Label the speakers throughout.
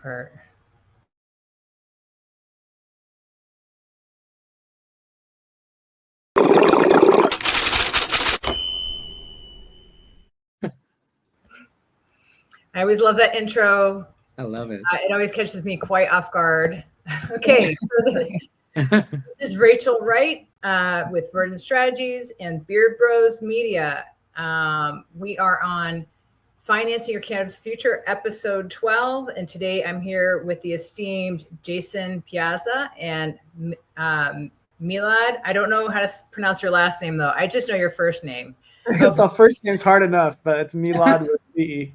Speaker 1: part. I always love that intro.
Speaker 2: I love it.
Speaker 1: It always catches me quite off guard. Okay, so this is Rachel Wright with Verdant Strategies and Beard Bros Media. We are on Financing Your Cannabis Future, episode 12. And today I'm here with the esteemed Jason Piazza and Meilad. I don't know how to pronounce your last name, though. I just know your first name.
Speaker 3: The first name's hard enough, but it's Mielad Rafiei.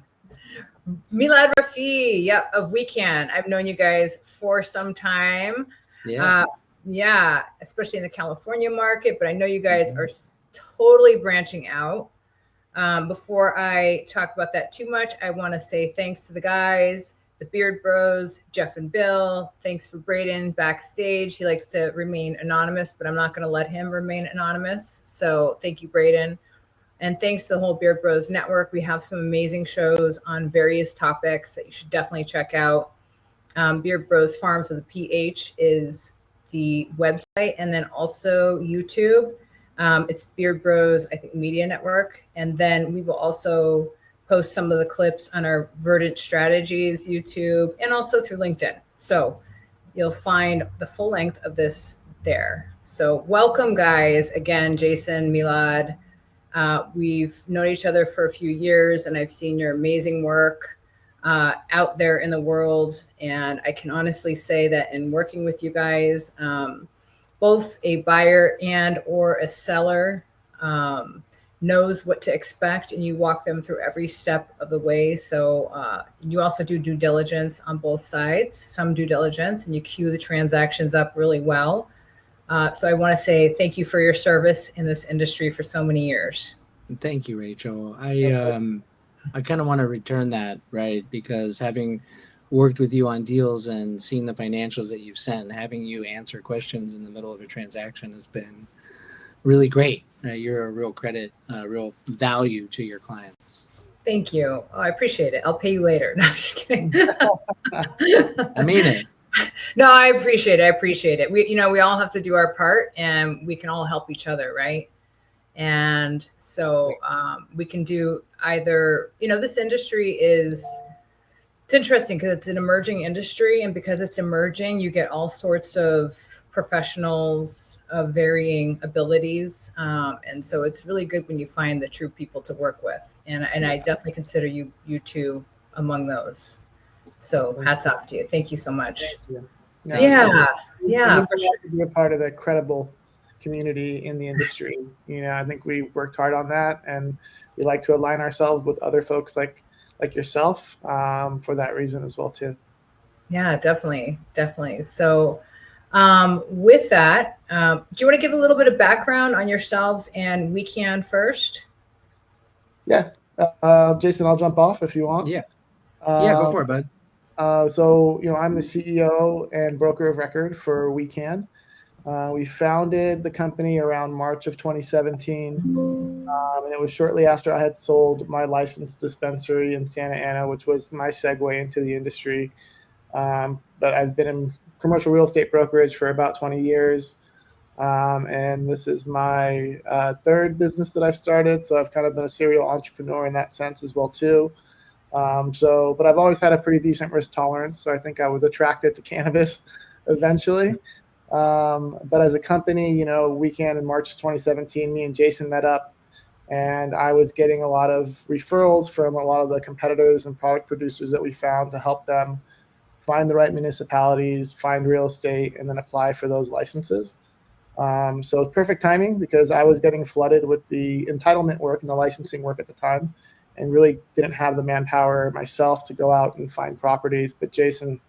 Speaker 1: Meilad Rafiei, yep, of WeCann's. I've known you guys for some time.
Speaker 2: Yeah.
Speaker 1: Especially in the California market, but I know you guys are totally branching out. Before I talk about that too much, I want to say thanks to the guys, the Beard Bros, Jeff and Bill. Thanks for Braden backstage. He likes to remain anonymous, but I'm not going to let him remain anonymous. So thank you, Braden. And thanks to the whole Beard Bros network. We have some amazing shows on various topics that you should definitely check out. Beard Bros Farms with a PH is the website, and then also YouTube. It's Beard Bros, I think, Media Network. And then we will also post some of the clips on our Verdant Strategies YouTube and also through LinkedIn. So you'll find the full length of this there. So welcome, guys. Again, Jason, Meilad. We've known each other for a few years, and I've seen your amazing work out there in the world. And I can honestly say that in working with you guys, both a buyer and or a seller knows what to expect, and you walk them through every step of the way. So you also do due diligence on both sides, some due diligence, and you queue the transactions up really well. So I want to say thank you for your service in this industry for so many years.
Speaker 2: Thank you, Rachel. I kind of want to return that, right? Because having worked with you on deals and seeing the financials that you've sent, and having you answer questions in the middle of a transaction has been really great. You're a real credit, real value to your clients.
Speaker 1: Thank you. Oh, I appreciate it. I'll pay you later. No, I'm just kidding.
Speaker 2: I mean it.
Speaker 1: No, I appreciate it. We all have to do our part, and we can all help each other, right? And so we can do either, this industry it's interesting because it's an emerging industry, and because it's emerging, you get all sorts of professionals of varying abilities. And so it's really good when you find the true people to work with. And I definitely consider you two among those. So hats off to you. Thank you so much.
Speaker 3: Thank you.
Speaker 1: Yeah.
Speaker 3: To be a part of the credible community in the industry. I think we worked hard on that, and we like to align ourselves with other folks like yourself for that reason as well too.
Speaker 1: Yeah, definitely. So with that, do you want to give a little bit of background on yourselves and WeCann's first?
Speaker 3: Yeah. Jason, I'll jump off if you want.
Speaker 2: Yeah, go for it, bud.
Speaker 3: So I'm the CEO and broker of record for WeCann's. We founded the company around March of 2017, and it was shortly after I had sold my licensed dispensary in Santa Ana, which was my segue into the industry. But I've been in commercial real estate brokerage for about 20 years, and this is my third business that I've started. So I've kind of been a serial entrepreneur in that sense as well too. But I've always had a pretty decent risk tolerance, so I think I was attracted to cannabis eventually. But as a company, WeCann's in March 2017, me and Jason met up, and I was getting a lot of referrals from a lot of the competitors and product producers that we found to help them find the right municipalities, find real estate, and then apply for those licenses. So it's perfect timing because I was getting flooded with the entitlement work and the licensing work at the time, and really didn't have the manpower myself to go out and find properties. But Jason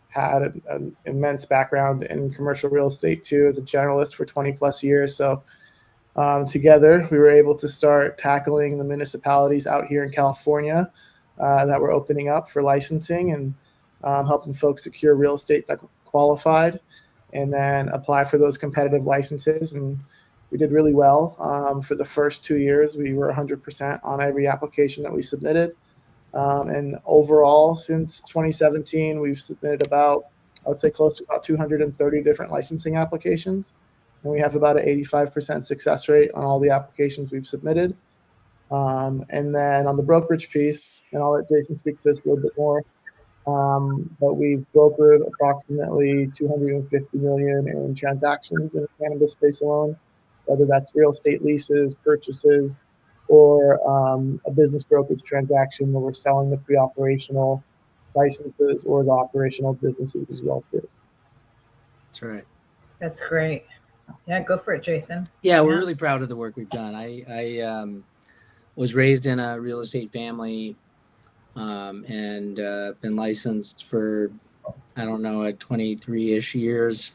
Speaker 3: had an immense background in commercial real estate too, as a generalist for 20 plus years. So together we were able to start tackling the municipalities out here in California that were opening up for licensing, and helping folks secure real estate that qualified and then apply for those competitive licenses. And we did really well. For the first 2 years, we were 100% on every application that we submitted. And overall, since 2017, we've submitted about, I would say, close to about 230 different licensing applications. And we have about an 85% success rate on all the applications we've submitted. And then on the brokerage piece, and I'll let Jason speak to this a little bit more, but we've brokered approximately 250 million in transactions in the cannabis space alone, whether that's real estate leases, purchases, or a business brokerage transaction where we're selling the pre-operational licenses or the operational businesses as well too.
Speaker 2: That's right.
Speaker 1: That's great. Yeah, go for it, Jason.
Speaker 2: Yeah, we're really proud of the work we've done. I was raised in a real estate family, and been licensed for, I don't know, 23-ish years,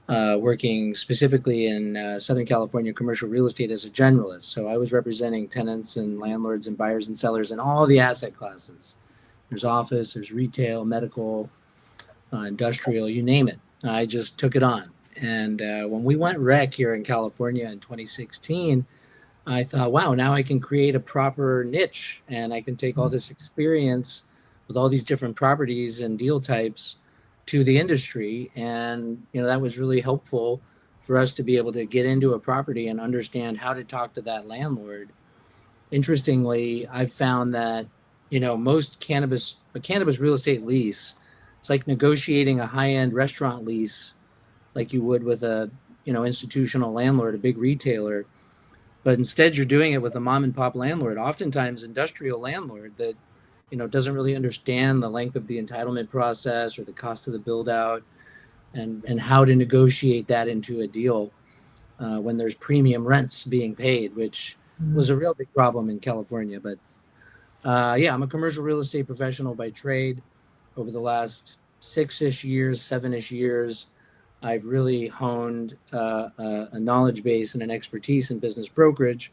Speaker 2: working specifically in Southern California commercial real estate as a generalist. So I was representing tenants and landlords and buyers and sellers in all the asset classes. There's office, there's retail, medical, industrial, you name it. I just took it on. And when we went rec here in California in 2016, I thought, wow, now I can create a proper niche, and I can take all this experience with all these different properties and deal types to the industry. And, that was really helpful for us to be able to get into a property and understand how to talk to that landlord. Interestingly, I've found that, most a cannabis real estate lease, it's like negotiating a high-end restaurant lease like you would with a, institutional landlord, a big retailer. But instead, you're doing it with a mom and pop landlord, oftentimes industrial landlord that, doesn't really understand the length of the entitlement process or the cost of the build out, and how to negotiate that into a deal when there's premium rents being paid, which was a real big problem in California. But yeah, I'm a commercial real estate professional by trade. Over the last 6-ish years, 7-ish years, I've really honed a knowledge base and an expertise in business brokerage,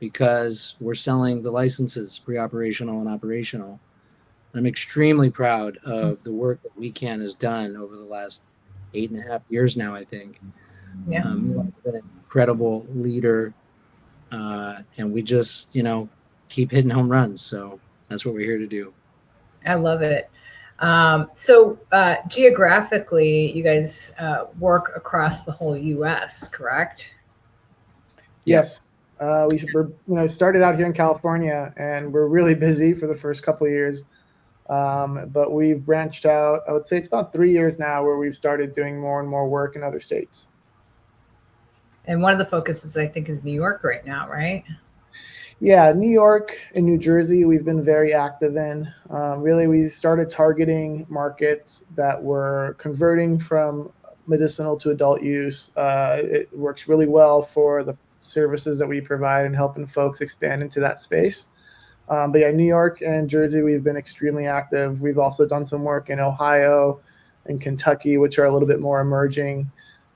Speaker 2: because we're selling the licenses, pre-operational and operational. And I'm extremely proud of the work that WeCan's has done over the last 8.5 years now, I think.
Speaker 1: Yeah.
Speaker 2: Mielad's been an incredible leader, and we just, keep hitting home runs. So that's what we're here to do.
Speaker 1: I love it. So geographically, you guys work across the whole U.S., correct?
Speaker 3: Yes. We started out here in California, and we're really busy for the first couple of years. But we've branched out. I would say it's about 3 years now where we've started doing more and more work in other states.
Speaker 1: And one of the focuses, I think, is New York right now, right?
Speaker 3: Yeah, New York and New Jersey, we've been very active in. Really, we started targeting markets that were converting from medicinal to adult use. It works really well for the services that we provide and helping folks expand into that space. But yeah, New York and Jersey, we've been extremely active. We've also done some work in Ohio and Kentucky, which are a little bit more emerging.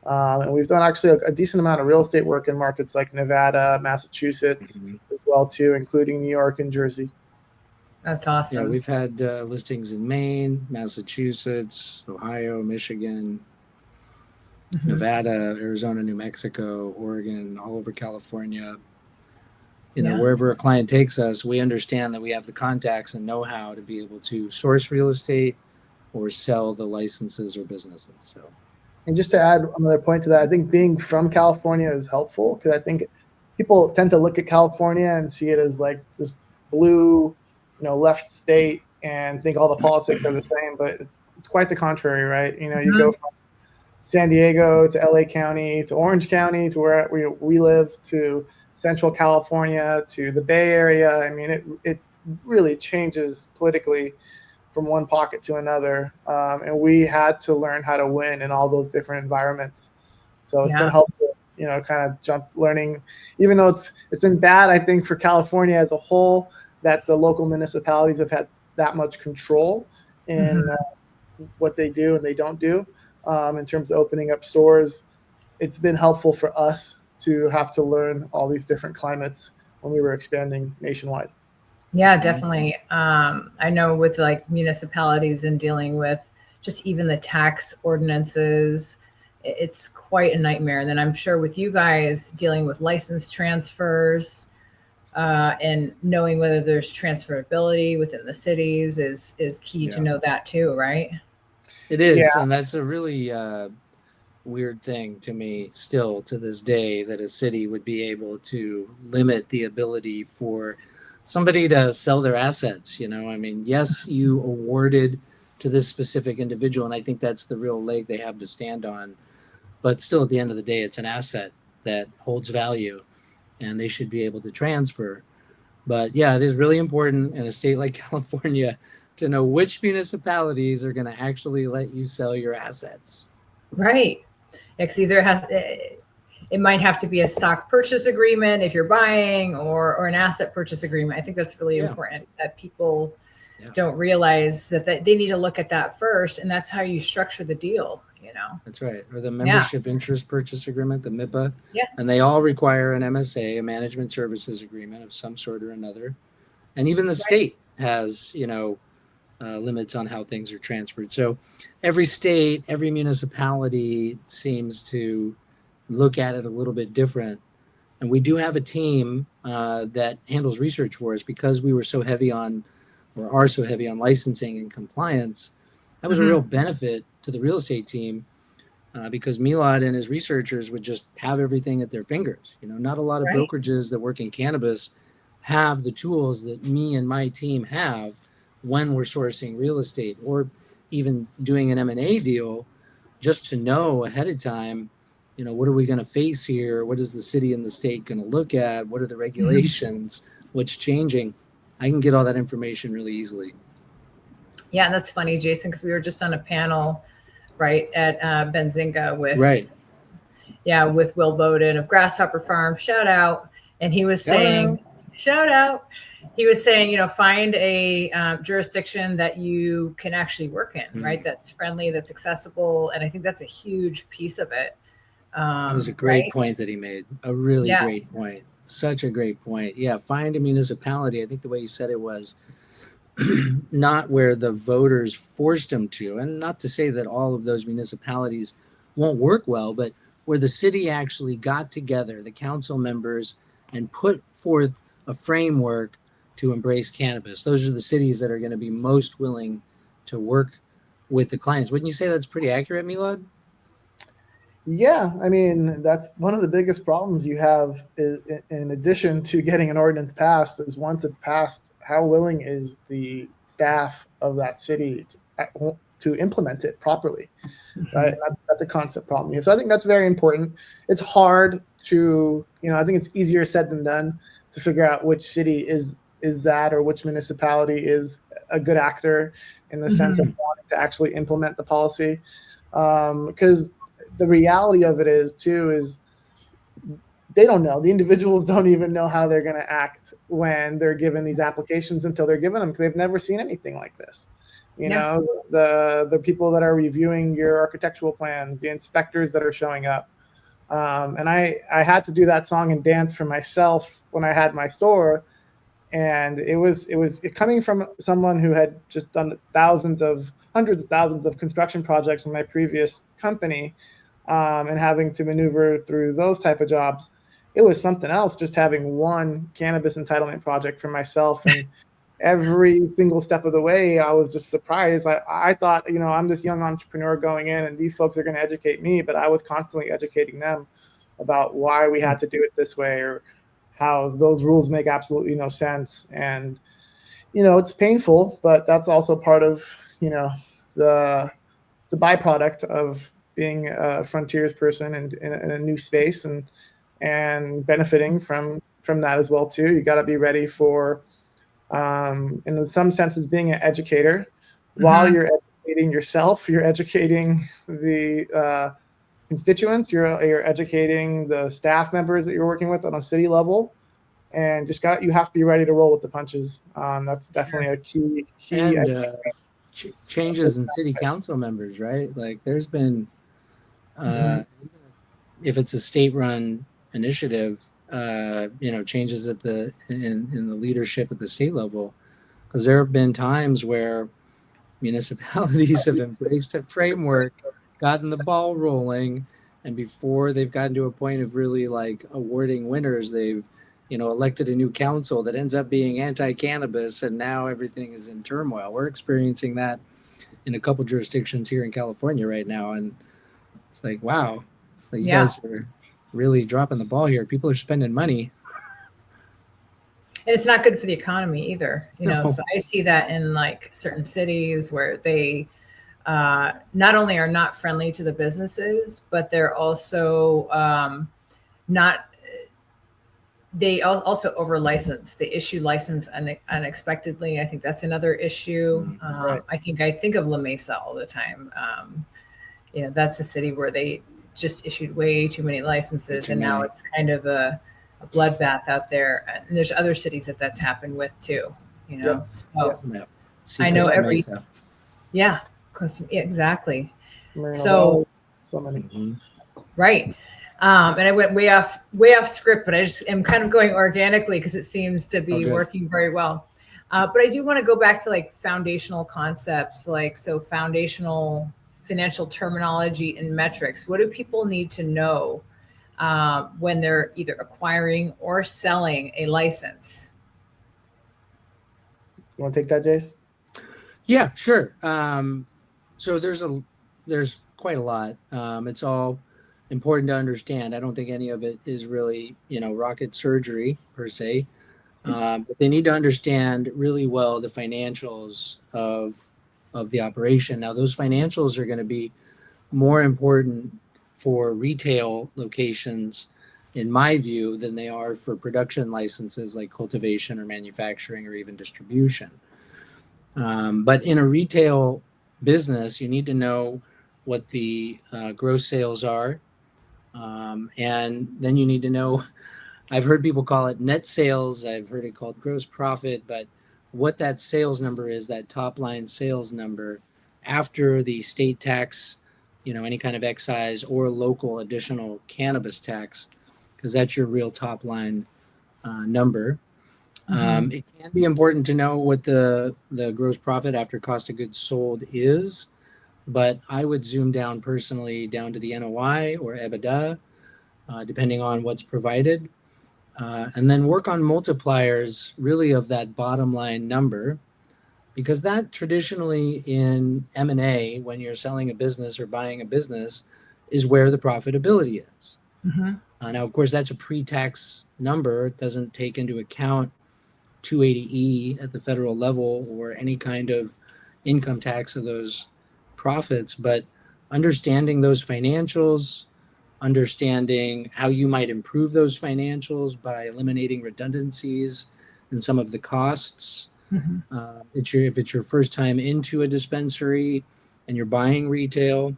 Speaker 3: And we've done actually a decent amount of real estate work in markets like Nevada, Massachusetts as well too, including New York and Jersey.
Speaker 1: That's awesome.
Speaker 2: Yeah, we've had listings in Maine, Massachusetts, Ohio, Michigan, Nevada, Arizona, New Mexico, Oregon, all over California. Wherever a client takes us, we understand that we have the contacts and know-how to be able to source real estate or sell the licenses or businesses. So.
Speaker 3: And just to add another point to that, I think being from California is helpful, because I think people tend to look at California and see it as like this blue, left state, and think all the politics are the same. But it's quite the contrary, right? You go from San Diego to LA County to Orange County to where we live, to Central California to the Bay Area. I mean, it really changes politically from one pocket to another, and we had to learn how to win in all those different environments. So it's been helpful, kind of learning, even though it's been bad, I think, for California as a whole, that the local municipalities have had that much control in what they do and they don't do in terms of opening up stores. It's been helpful for us to have to learn all these different climates when we were expanding nationwide.
Speaker 1: Yeah, definitely. I know with like municipalities and dealing with just even the tax ordinances, it's quite a nightmare. And then I'm sure with you guys dealing with license transfers, and knowing whether there's transferability within the cities is key to know that too, right?
Speaker 2: It is,
Speaker 3: Yeah.
Speaker 2: and that's a really weird thing to me still to this day, that a city would be able to limit the ability for somebody to sell their assets. I mean, yes, you awarded to this specific individual, and I think that's the real leg they have to stand on. But still, at the end of the day, it's an asset that holds value, and they should be able to transfer. But yeah, it is really important in a state like California to know which municipalities are going to actually let you sell your assets.
Speaker 1: Right. Because either it might have to be a stock purchase agreement if you're buying, or an asset purchase agreement. I think that's really important, that people don't realize that they need to look at that first, and that's how you structure the deal.
Speaker 2: That's right. Or the membership interest purchase agreement, the MIPA. And they all require an MSA, a management services agreement of some sort or another. And even the state has, limits on how things are transferred. So every state, every municipality seems to look at it a little bit different. And we do have a team that handles research for us, because we were so heavy on, or are so heavy on, licensing and compliance. That was a real benefit to the real estate team, because Meilad and his researchers would just have everything at their fingers. Not a lot of brokerages that work in cannabis have the tools that me and my team have when we're sourcing real estate, or even doing an M&A deal, just to know ahead of time, what are we going to face here? What is the city and the state going to look at? What are the regulations? What's changing? I can get all that information really easily.
Speaker 1: Yeah, that's funny, Jason, because we were just on a panel, right, at Benzinga with with Will Bowden of Grasshopper Farm. Shout out. And he was saying, he was saying, find a jurisdiction that you can actually work in, right? That's friendly, that's accessible. And I think that's a huge piece of it.
Speaker 2: That was a great point that he made. A really great point. Such a great point. Yeah, find a municipality. I think the way he said it was not where the voters forced him to, and not to say that all of those municipalities won't work well, but where the city actually got together, the council members, and put forth a framework to embrace cannabis. Those are the cities that are going to be most willing to work with the clients. Wouldn't you say that's pretty accurate, Mielad?
Speaker 3: Yeah, I mean, that's one of the biggest problems you have, in addition to getting an ordinance passed, is once it's passed, how willing is the staff of that city to implement it properly, right? And that's a constant problem here. So I think that's very important. It's hard to, I think it's easier said than done to figure out which city is that, or which municipality is a good actor in the sense of wanting to actually implement the policy, because the reality of it is they don't know. The individuals don't even know how they're going to act when they're given these applications until they're given them, because they've never seen anything like this. The people that are reviewing your architectural plans, the inspectors that are showing up. And I had to do that song and dance for myself when I had my store. And it was coming from someone who had just done hundreds of thousands of construction projects in my previous company, and having to maneuver through those type of jobs. It was something else just having one cannabis entitlement project for myself. And every single step of the way, I was just surprised. I thought, I'm this young entrepreneur going in, and these folks are going to educate me, but I was constantly educating them about why we had to do it this way, or how those rules make absolutely no sense. And, it's painful, but that's also part of, the byproduct of being a frontiers person and in a new space, and benefiting from that as well too. You got to be ready for, in some senses, being an educator. While you're educating yourself, you're educating the constituents, you're educating the staff members that you're working with on a city level, and you have to be ready to roll with the punches. That's definitely a key.
Speaker 2: And changes in city council members, right? Like there's been, if it's a state-run initiative, changes in the leadership at the state level, because there have been times where municipalities have embraced a framework, gotten the ball rolling, and before they've gotten to a point of really like awarding winners, they've elected a new council that ends up being anti-cannabis, and now everything is in turmoil. We're experiencing that in a couple jurisdictions here in California right now, and it's like, wow, like you guys are really dropping the ball here. People are spending money.
Speaker 1: And it's not good for the economy either,
Speaker 2: No.
Speaker 1: So I see that in like certain cities where they not only are not friendly to the businesses, but they're also not. They also over license. They issue license unexpectedly. I think that's another issue.
Speaker 3: Right.
Speaker 1: I think of La Mesa all the time. That's a city where they just issued way too many licenses, and now it's kind of a bloodbath out there. And there's other cities that's happened with too. So I know every.
Speaker 2: Mesa.
Speaker 1: Yeah, exactly.
Speaker 3: So many.
Speaker 2: Mm-hmm.
Speaker 1: Right. And I went way off script, but I just am kind of going organically because it seems to be working very well. But I do want to go back to like foundational concepts, foundational financial terminology and metrics. What do people need to know when they're either acquiring or selling a license?
Speaker 3: You want to take that, Jace?
Speaker 2: Yeah, sure. So there's quite a lot. It's all important to understand. I don't think any of it is really, rocket surgery per se. But they need to understand really well the financials of the operation. Now, those financials are going to be more important for retail locations, in my view, than they are for production licenses like cultivation or manufacturing or even distribution. But in a retail business, you need to know what the gross sales are. And then you need to know, I've heard people call it net sales. I've heard it called gross profit, but what that sales number is, that top line sales number after the state tax, any kind of excise or local additional cannabis tax, because that's your real top line number. Mm-hmm. It can be important to know what the gross profit after cost of goods sold is, but I would zoom down personally down to the NOI or EBITDA, depending on what's provided, and then work on multipliers really of that bottom line number, because that traditionally in M&A, when you're selling a business or buying a business, is where the profitability is. Mm-hmm. Now, of course, that's a pre-tax number. It doesn't take into account 280E at the federal level or any kind of income tax of those profits, but understanding those financials, understanding how you might improve those financials by eliminating redundancies in some of the costs. Mm-hmm. If it's your first time into a dispensary and you're buying retail,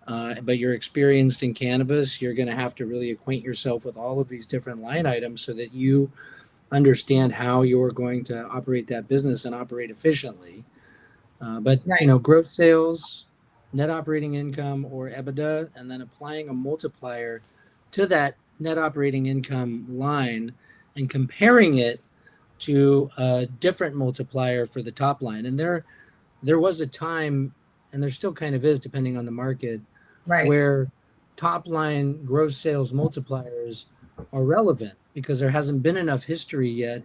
Speaker 2: but you're experienced in cannabis, you're going to have to really acquaint yourself with all of these different line items so that you understand how you're going to operate that business and operate efficiently. But gross sales, net operating income or EBITDA, and then applying a multiplier to that net operating income line and comparing it to a different multiplier for the top line. And there was a time, and there still kind of is depending on the market, where top line gross sales multipliers are relevant because there hasn't been enough history yet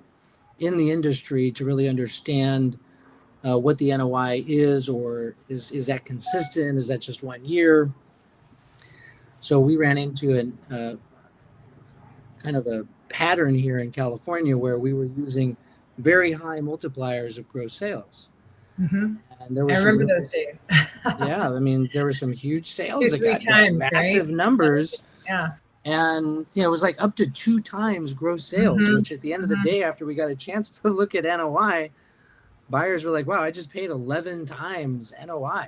Speaker 2: in the industry to really understand what the NOI is, or is that consistent? Is that just 1 year? So we ran into kind of a pattern here in California where we were using very high multipliers of gross sales. Mm-hmm. And there was I
Speaker 1: remember those days.
Speaker 2: Yeah, I mean, there were some huge sales that got
Speaker 1: times,
Speaker 2: massive numbers.
Speaker 1: Yeah.
Speaker 2: And, it was like up to 2 times gross sales, mm-hmm. which at the end of the day, after we got a chance to look at NOI, buyers were like, wow, I just paid 11 times NOI.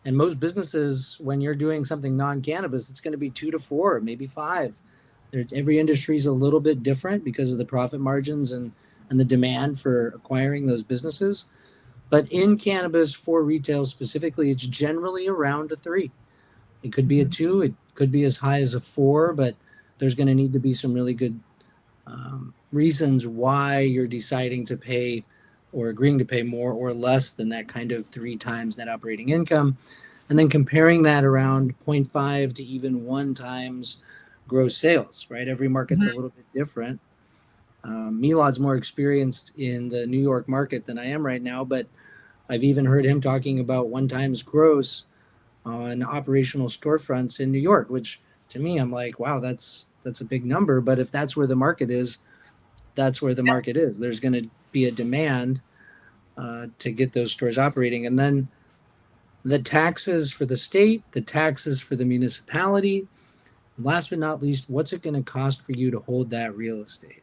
Speaker 2: And most businesses, when you're doing something non-cannabis, it's going to be 2 to 4, maybe 5. Every industry is a little bit different because of the profit margins and the demand for acquiring those businesses. But in cannabis for retail specifically, it's generally around a 3. It could be a 2. It could be as high as a 4, but there's going to need to be some really good reasons why you're deciding to pay or agreeing to pay more or less than that kind of 3 times net operating income. And then comparing that around 0.5 to even 1 times gross sales, right? Every market's a little bit different. Milad's more experienced in the New York market than I am right now, but I've even heard him talking about one times gross on operational storefronts in New York, which to me, I'm like, wow, that's a big number. But if that's where the market is, that's where the market is. There's going to be a demand to get those stores operating. And then the taxes for the state, the taxes for the municipality. And last but not least, what's it going to cost for you to hold that real estate?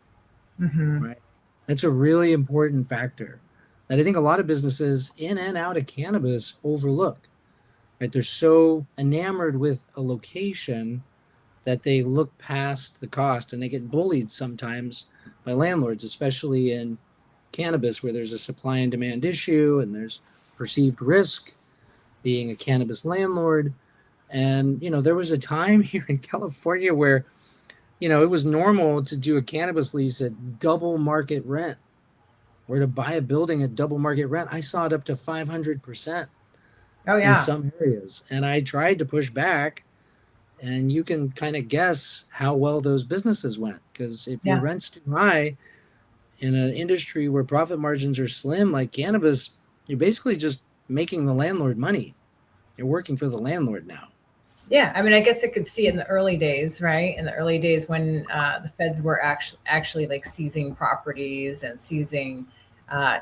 Speaker 1: Mm-hmm.
Speaker 2: Right. That's a really important factor that I think a lot of businesses in and out of cannabis overlook. Right. They're so enamored with a location that they look past the cost, and they get bullied sometimes by landlords, especially in cannabis where there's a supply and demand issue and there's perceived risk being a cannabis landlord. And, there was a time here in California where, it was normal to do a cannabis lease at double market rent or to buy a building at double market rent. I saw it up to 500%
Speaker 1: Oh
Speaker 2: in
Speaker 1: yeah.
Speaker 2: some areas. And I tried to push back, and you can kind of guess how well those businesses went. Because if your
Speaker 1: Yeah.
Speaker 2: rent's too high in an industry where profit margins are slim, like cannabis, you're basically just making the landlord money. You're working for the landlord now.
Speaker 1: Yeah, I mean, I guess I could see in the early days, right? In the early days when the feds were actually like seizing properties and seizing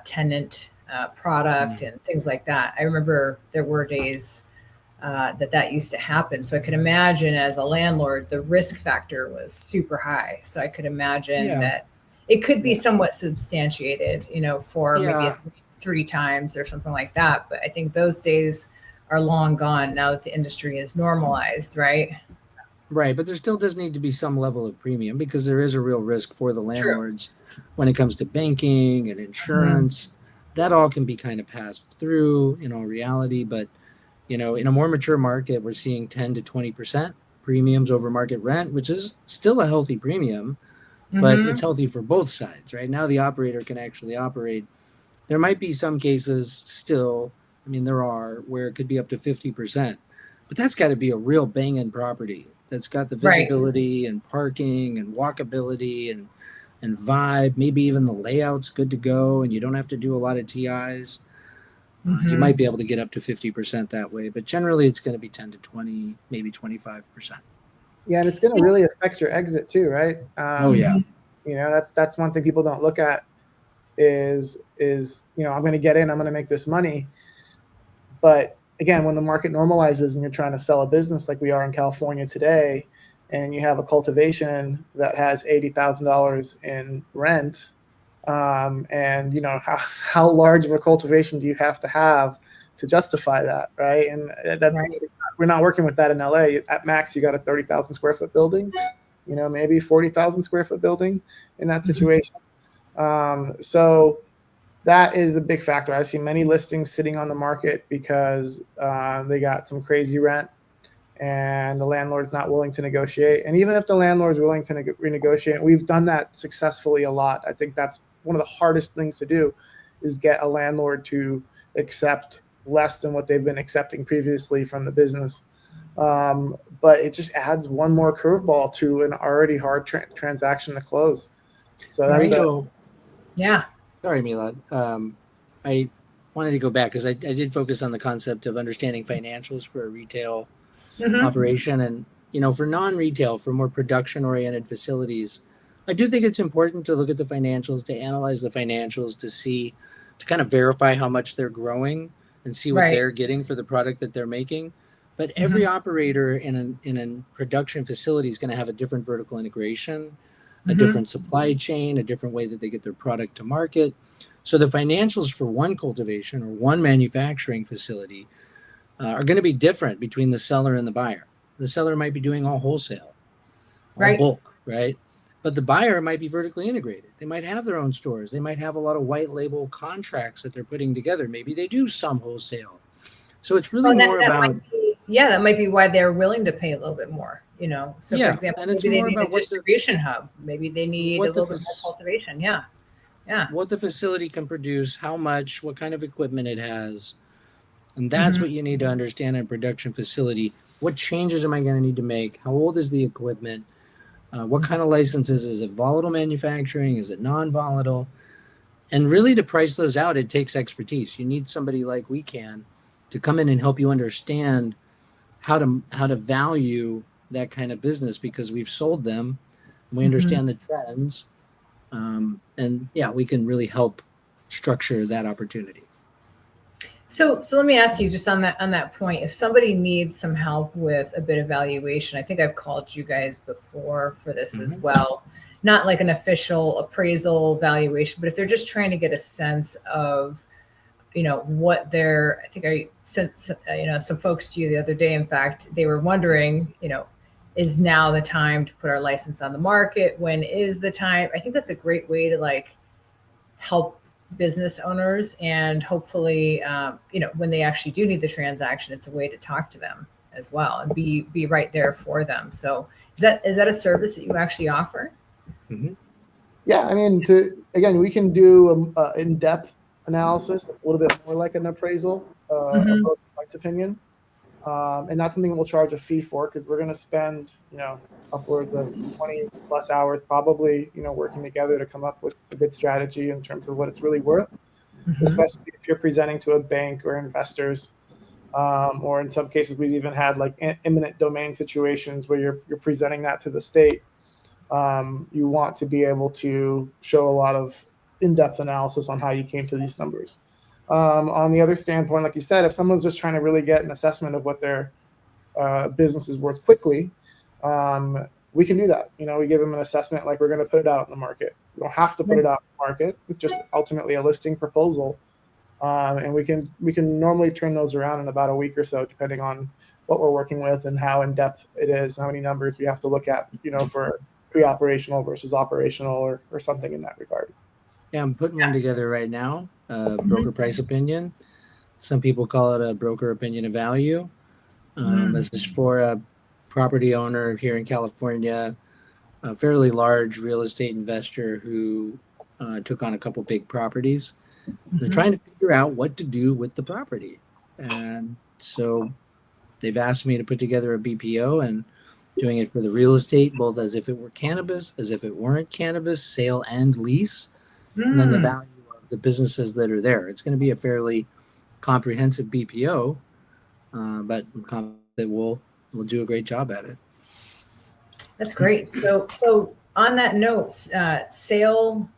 Speaker 1: tenant product and things like that. I remember there were days that used to happen. So I could imagine as a landlord, the risk factor was super high. So I could imagine
Speaker 2: Yeah.
Speaker 1: that it could be somewhat substantiated, for maybe
Speaker 2: Yeah.
Speaker 1: three times or something like that. But I think those days are long gone now that the industry is normalized, right?
Speaker 2: Right, but there still does need to be some level of premium because there is a real risk for the
Speaker 1: True.
Speaker 2: landlords when it comes to banking and insurance. That all can be kind of passed through in all reality. But, in a more mature market, we're seeing 10 to 20% premiums over market rent, which is still a healthy premium, but it's healthy for both sides. Right now, the operator can actually operate. There might be some cases still, I mean, there are where it could be up to 50%, but that's got to be a real banging property that's got the
Speaker 1: Right.
Speaker 2: visibility and parking and walkability and vibe. Maybe even the layout's good to go, and you don't have to do a lot of TIs. You might be able to get up to 50% that way, but generally it's going to be 10 to 20, maybe 25%.
Speaker 3: Yeah, and it's going to really affect your exit too, right?
Speaker 2: Oh yeah.
Speaker 3: That's one thing people don't look at is I'm going to get in, I'm going to make this money. But again, when the market normalizes and you're trying to sell a business like we are in California today, and you have a cultivation that has $80,000 in rent, and how large of a cultivation do you have to justify that, right? And we're not working with that in LA. At max, you got a 30,000 square foot building, maybe 40,000 square foot building in that situation. So that is a big factor. I've seen many listings sitting on the market because they got some crazy rent and the landlord's not willing to negotiate. And even if the landlord's willing to renegotiate, we've done that successfully a lot. I think that's one of the hardest things to do is get a landlord to accept less than what they've been accepting previously from the business. But it just adds one more curveball to an already hard transaction to close. So that's
Speaker 2: Rachel,
Speaker 1: yeah.
Speaker 2: Sorry, Mielad. I wanted to go back because I did focus on the concept of understanding financials for a retail operation. And, for non-retail, for more production-oriented facilities, I do think it's important to look at the financials, to analyze the financials, to kind of verify how much they're growing and see what they're getting for the product that they're making. But every operator in a production facility is going to have a different vertical integration, a different supply chain, a different way that they get their product to market. So the financials for one cultivation or one manufacturing facility are going to be different between the seller and the buyer. The seller might be doing all wholesale, all bulk, right? But the buyer might be vertically integrated. They might have their own stores. They might have a lot of white label contracts that they're putting together. Maybe they do some wholesale. So it's really more about...
Speaker 1: that might be why they're willing to pay a little bit more. So for example, maybe they need a distribution hub. Maybe they need a little bit more cultivation. Yeah.
Speaker 2: What the facility can produce, how much, what kind of equipment it has. And that's what you need to understand in a production facility. What changes am I going to need to make? How old is the equipment? What kind of licenses? Is it volatile manufacturing? Is it non-volatile? And really, to price those out, it takes expertise. You need somebody like WeCan to come in and help you understand how to value that kind of business, because we've sold them, we understand the trends, and yeah, we can really help structure that opportunity.
Speaker 1: So let me ask you, just on that point, if somebody needs some help with a bit of valuation, I think I've called you guys before for this as well. Not like an official appraisal valuation, but if they're just trying to get a sense of, what I think I sent, some folks to you the other day. In fact, they were wondering, is now the time to put our license on the market? When is the time? I think that's a great way to help business owners, and hopefully, when they actually do need the transaction, it's a way to talk to them as well and be right there for them. So is that a service that you actually offer?
Speaker 3: Yeah, I mean, we can do in-depth analysis, a little bit more like an appraisal, of Wright's opinion. And that's something we'll charge a fee for, because we're going to spend, upwards of 20 plus hours probably, working together to come up with a good strategy in terms of what it's really worth, especially if you're presenting to a bank or investors. Or in some cases, we've even had eminent domain situations where you're presenting that to the state. You want to be able to show a lot of in-depth analysis on how you came to these numbers. On the other standpoint, like you said, if someone's just trying to really get an assessment of what their business is worth quickly, we can do that. We give them an assessment like we're going to put it out in the market. We don't have to put it out in the market. It's just ultimately a listing proposal. And we can normally turn those around in about a week or so, depending on what we're working with and how in depth it is, how many numbers we have to look at, for pre-operational versus operational or something in that regard.
Speaker 2: Yeah, I'm putting one together right now. Broker price opinion. Some people call it a broker opinion of value. This is for a property owner here in California, a fairly large real estate investor who took on a couple big properties. They're trying to figure out what to do with the property. And so they've asked me to put together a BPO, and doing it for the real estate, both as if it were cannabis, as if it weren't cannabis, sale and lease, and then the value of the businesses that are there. It's going to be a fairly comprehensive BPO, but I'm confident that we'll do a great job at it.
Speaker 1: That's great. So on that note, sale,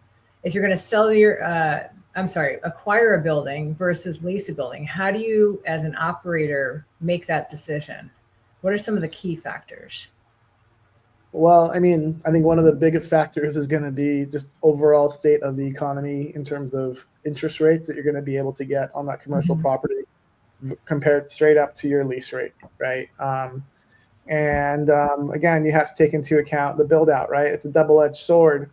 Speaker 1: if you're going to acquire a building versus lease a building, how do you, as an operator, make that decision? What are some of the key factors?
Speaker 3: Well, I mean, I think one of the biggest factors is going to be just overall state of the economy in terms of interest rates that you're going to be able to get on that commercial property compared straight up to your lease rate, right? Again, you have to take into account the build out, right? It's a double-edged sword.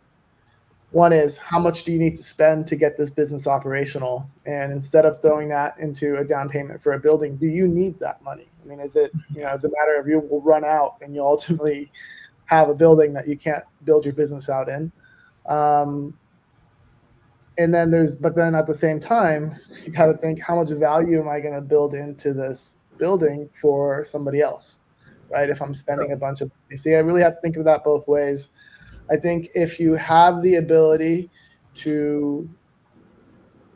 Speaker 3: One is, how much do you need to spend to get this business operational? And instead of throwing that into a down payment for a building, do you need that money? I mean, is it, it's a matter of you will run out and you ultimately have a building that you can't build your business out in. But then at the same time, you got to think, how much value am I going to build into this building for somebody else, right? If I'm spending a bunch of money. So I really have to think of that both ways. I think if you have the ability to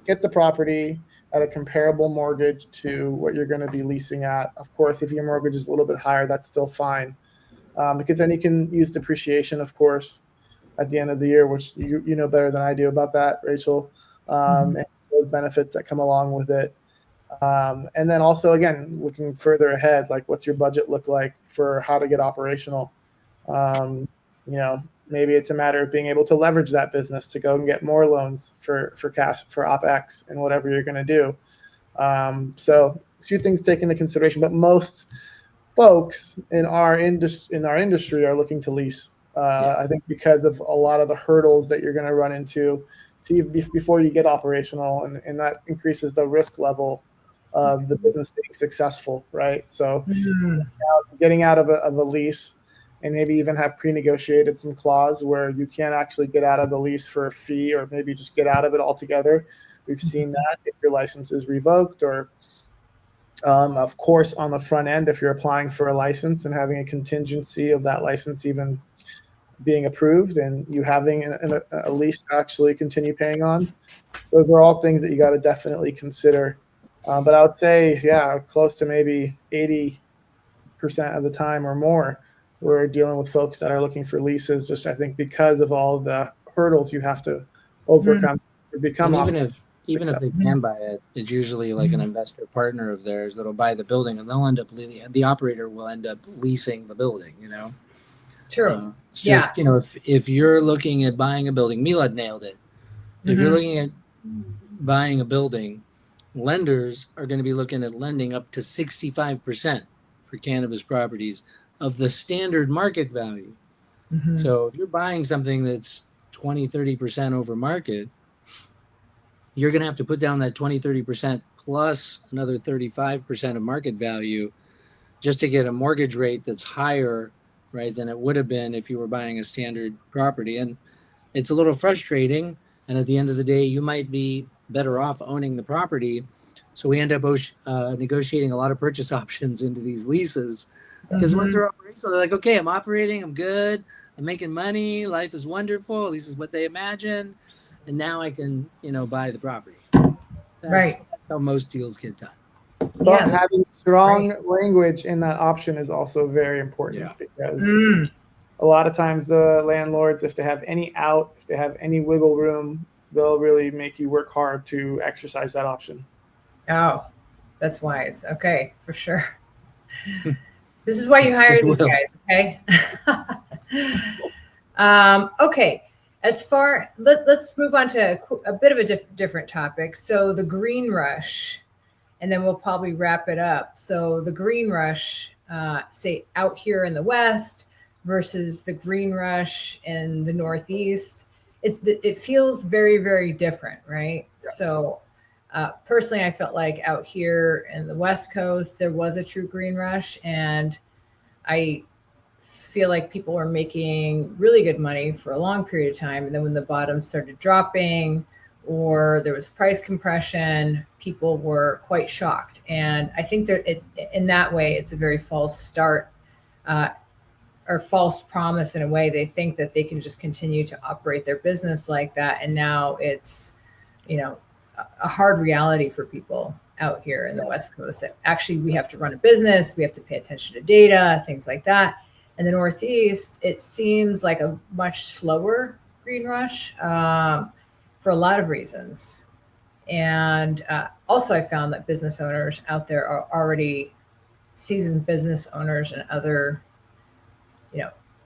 Speaker 3: get the property at a comparable mortgage to what you're going to be leasing at, of course, if your mortgage is a little bit higher, that's still fine. Because then you can use depreciation, of course, at the end of the year, which you know better than I do about that, Rachel, and those benefits that come along with it. And then also, again, looking further ahead, like what's your budget look like for how to get operational? Maybe it's a matter of being able to leverage that business to go and get more loans for cash, for OpEx and whatever you're going to do. So a few things taken into consideration, but most folks in our industry are looking to lease. I think because of a lot of the hurdles that you're going to run into before you get operational, and that increases the risk level of the business being successful, right? So getting out of a lease, and maybe even have pre-negotiated some clause where you can't actually get out of the lease for a fee, or maybe just get out of it altogether. We've seen that if your license is revoked, or of course, on the front end, if you're applying for a license and having a contingency of that license even being approved and you having a lease to actually continue paying on. Those are all things that you got to definitely consider. But I would say, yeah, close to maybe 80% of the time or more, we're dealing with folks that are looking for leases, just I think because of all the hurdles you have to overcome to become
Speaker 2: And even if they
Speaker 3: successful.
Speaker 2: can buy it, it's usually like an investor partner of theirs that'll buy the building, and they'll end up the operator will end up leasing the building.
Speaker 1: True.
Speaker 2: It's
Speaker 1: Yeah.
Speaker 2: just if you're looking at buying a building, Meilad nailed it. If you're looking at buying a building, lenders are going to be looking at lending up to 65% for cannabis properties of the standard market value. So if you're buying something that's 20-30% over market, you're going to have to put down that 20-30% plus another 35% of market value just to get a mortgage rate that's higher, right, than it would have been if you were buying a standard property. And it's a little frustrating. And at the end of the day, you might be better off owning the property. So we end up negotiating a lot of purchase options into these leases because once they're operational, they're like, okay, I'm operating, I'm good, I'm making money, life is wonderful, this is what they imagine, and now I can, buy the property. That's how most deals get done.
Speaker 3: But having strong language in that option is also very important because a lot of times the landlords, if they have any out, if they have any wiggle room, they'll really make you work hard to exercise that option.
Speaker 1: Oh, that's wise. Okay, for sure. This is why you hire these guys, okay? Okay. Let's move on to a bit of a different topic. So the green rush, and then we'll probably wrap it up. So the green rush, say out here in the West versus the green rush in the Northeast, it feels very, very different, right? Yeah. So personally, I felt like out here in the West Coast, there was a true green rush, and I feel like people were making really good money for a long period of time. And then when the bottom started dropping or there was price compression, people were quite shocked. And I think that in that way, it's a very false start or false promise in a way. They think that they can just continue to operate their business like that. And now it's, a hard reality for people out here in the West Coast that actually we have to run a business, we have to pay attention to data, things like that. In the Northeast, it seems like a much slower green rush for a lot of reasons. And also I found that business owners out there are already seasoned business owners and other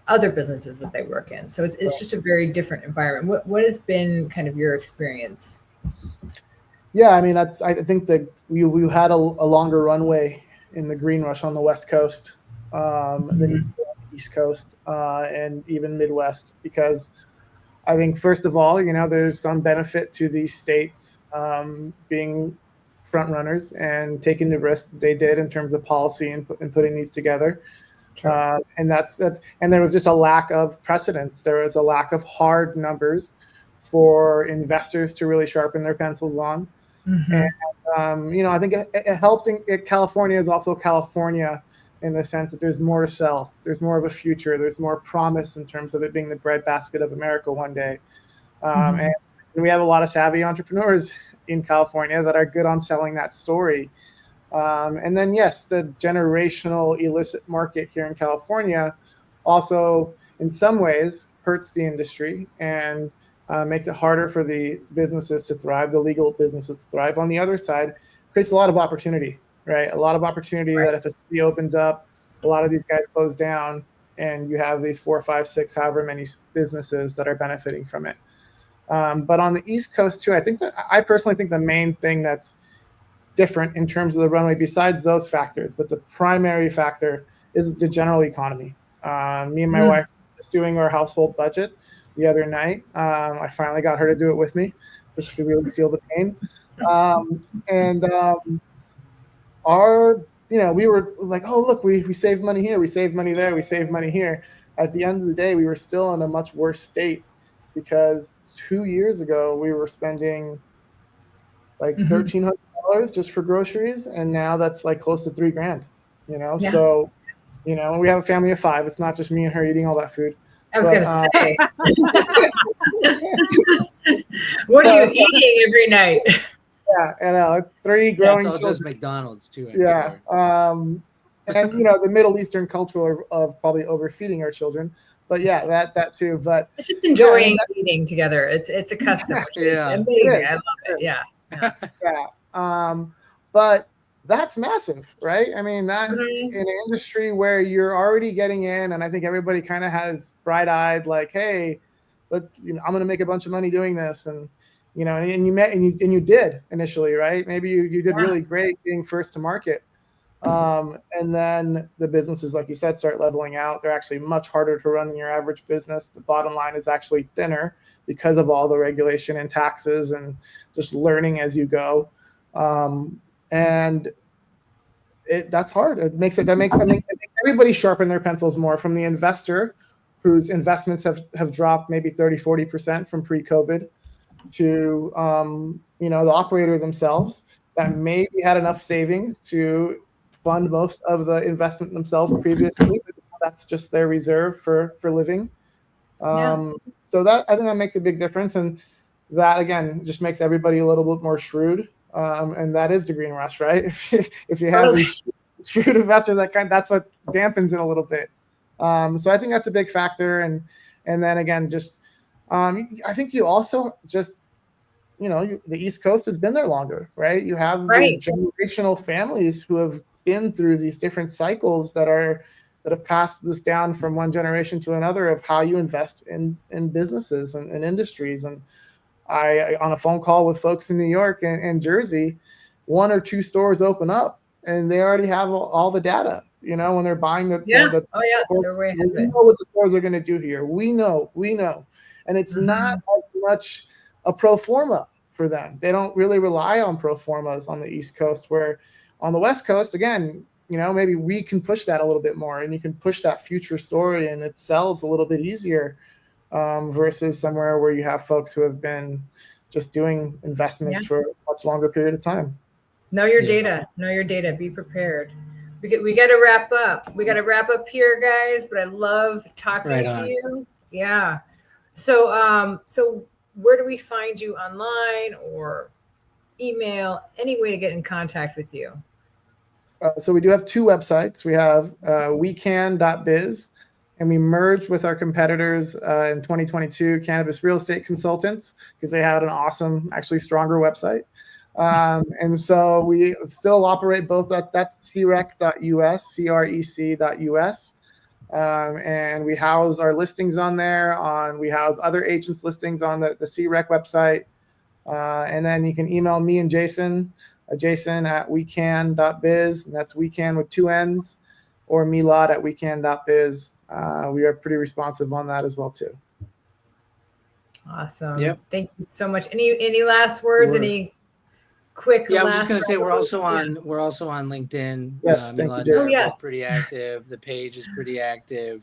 Speaker 1: businesses that they work in. So it's just a very different environment. What has been kind of your experience?
Speaker 3: Yeah, I mean, I think that we had a longer runway in the green rush on the West Coast than the East Coast and even Midwest, because I think, first of all, there's some benefit to these states being front runners and taking the risk that they did in terms of policy and putting these together. And and there was just a lack of precedence. There was a lack of hard numbers for investors to really sharpen their pencils on. And, I think it helped California is also California in the sense that there's more to sell. There's more of a future. There's more promise in terms of it being the breadbasket of America one day. And we have a lot of savvy entrepreneurs in California that are good on selling that story. And then, yes, the generational illicit market here in California also, in some ways, hurts the industry and makes it harder for the businesses to thrive, the legal businesses to thrive. On the other side, creates a lot of opportunity, right? A lot of opportunity that if a city opens up, a lot of these guys close down, and you have these 4, 5, 6, however many businesses that are benefiting from it. But on the East Coast too, I personally think the main thing that's different in terms of the runway, besides those factors, but the primary factor is the general economy. Me and my wife were just doing our household budget the other night. I finally got her to do it with me, so she could really feel the pain. We were like, oh, look, we saved money here, we saved money there, we saved money here. At the end of the day, we were still in a much worse state because 2 years ago we were spending like $1,300 just for groceries, and now that's like close to $3,000. So we have a family of 5. It's not just me and her eating all that food.
Speaker 1: I was
Speaker 3: But,
Speaker 1: going to say, what are you eating every night?
Speaker 3: Yeah, I know it's 3
Speaker 2: Yeah,
Speaker 3: growing
Speaker 2: it's all
Speaker 3: children.
Speaker 2: just McDonald's too. I'm
Speaker 3: Yeah.
Speaker 2: sure.
Speaker 3: And the Middle Eastern culture of probably overfeeding our children. But yeah, that too. But
Speaker 1: It's just
Speaker 3: yeah, I mean,
Speaker 1: enjoying eating together. It's a custom, which is
Speaker 2: Yeah.
Speaker 1: amazing.
Speaker 3: It is.
Speaker 1: I love it. Yeah.
Speaker 3: yeah. But that's massive, right? I mean, that
Speaker 1: Mhm.
Speaker 3: in an industry where you're already getting in, and I think everybody kind of has bright-eyed, like, hey, I'm going to make a bunch of money doing this, and and you did initially, right? Maybe you did really great being first to market. And then the businesses, like you said, start leveling out. They're actually much harder to run than your average business. The bottom line is actually thinner because of all the regulation and taxes and just learning as you go. And that's hard. It makes everybody sharpen their pencils more, from the investor whose investments have dropped maybe 30-40% from pre-COVID, to the operator themselves that maybe had enough savings to fund most of the investment themselves previously, but that's just their reserve for living. So that, I think, that makes a big difference, and that again just makes everybody a little bit more shrewd. And that is the green rush, right? If you have these shrewd investors, that's what dampens it a little bit. So I think that's a big factor, and then again, just I think you also just the East Coast has been there longer, right? You have these generational families who have been through these different cycles that have passed this down from one generation to another of how you invest in businesses and industries. And I on a phone call with folks in New York and Jersey, 1 or 2 stores open up and they already have all the data, when they're buying
Speaker 1: They're way ahead of
Speaker 3: we
Speaker 1: it.
Speaker 3: know what the stores are going to do here. We know. And it's not as much a pro forma for them. They don't really rely on pro formas on the East Coast, where on the West Coast, again, maybe we can push that a little bit more, and you can push that future story and it sells a little bit easier, versus somewhere where you have folks who have been just doing investments for a much longer period of time.
Speaker 1: Know your data. Be prepared. We got to wrap up. We got to wrap up here, guys. But I love talking to you. Yeah. So, so where do we find you online, or email? Any way to get in contact with you?
Speaker 3: So we do have 2 websites. We have WeCan.biz, and we merged with our competitors in 2022, Cannabis Real Estate Consultants, because they had an awesome, actually stronger website. And so we still operate both. That's crec.us, crec.us. And we house our listings on there. We house other agents' listings on the CREC website. And then you can email me and Jason at wecan.biz, and that's wecan with 2 N's, or Meilad at wecan.biz. We are pretty responsive on that as well too.
Speaker 1: Awesome. Yep. Thank you so much. Any last words? Any quick?
Speaker 2: Yeah, I was just going to say we're also on LinkedIn.
Speaker 3: Yes, thank you, Jason.
Speaker 1: Yes,
Speaker 2: pretty active. The page is pretty active.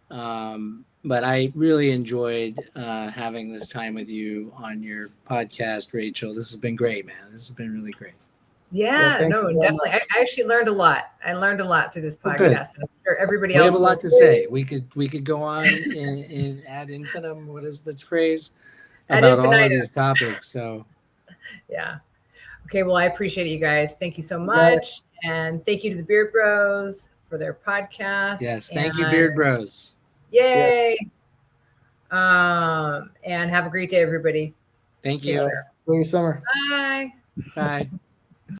Speaker 2: But I really enjoyed having this time with you on your podcast, Rachel. This has been great, man. This has been really great.
Speaker 1: Yeah, no, definitely. I actually learned a lot. I learned a lot through this podcast. And I'm sure everybody else.
Speaker 2: We have a lot to say. We could go on in ad infinitum. What is this phrase? About all of these topics. So
Speaker 1: yeah. Okay, well, I appreciate it, you guys. Thank you so much. And thank you to the Beard Bros for their podcast.
Speaker 2: Yes, thank you, Beard Bros.
Speaker 1: Yay. Yes. And have a great day, everybody.
Speaker 2: Thank you.
Speaker 3: Enjoy your summer.
Speaker 1: Bye.
Speaker 2: Bye.